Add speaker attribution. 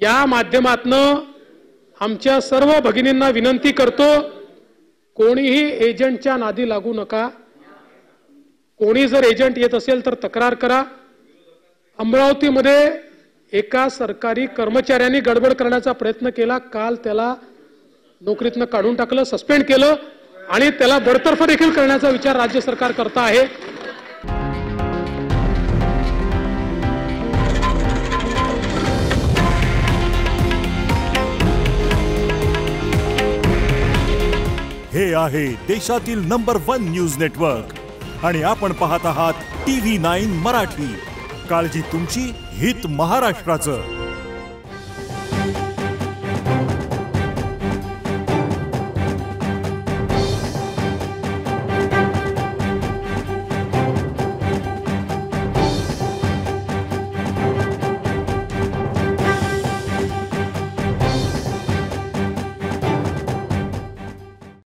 Speaker 1: या माध्यमातनं आमच्या सर्व भगिनींना विनंती करतो, कोणीही एजंटच्या नादी लागू नका। कोणी जर एजंट येत असेल तर तक्रार करा। अमरावतीमध्ये एका सरकारी कर्मचाऱ्यांनी गडबड करण्याचा प्रयत्न केला, काल त्याला नोकरीतनं काढून टाकलं, सस्पेंड केलं आणि त्याला बडतर्फ देखील करण्याचा विचार राज्य सरकार करत आहे।
Speaker 2: हे आहे देशातील नंबर 1 न्यूज नेटवर्क आणि आपण पाहत आहात TV9 मराठी। काळजी तुमची, हित महाराष्ट्राचं।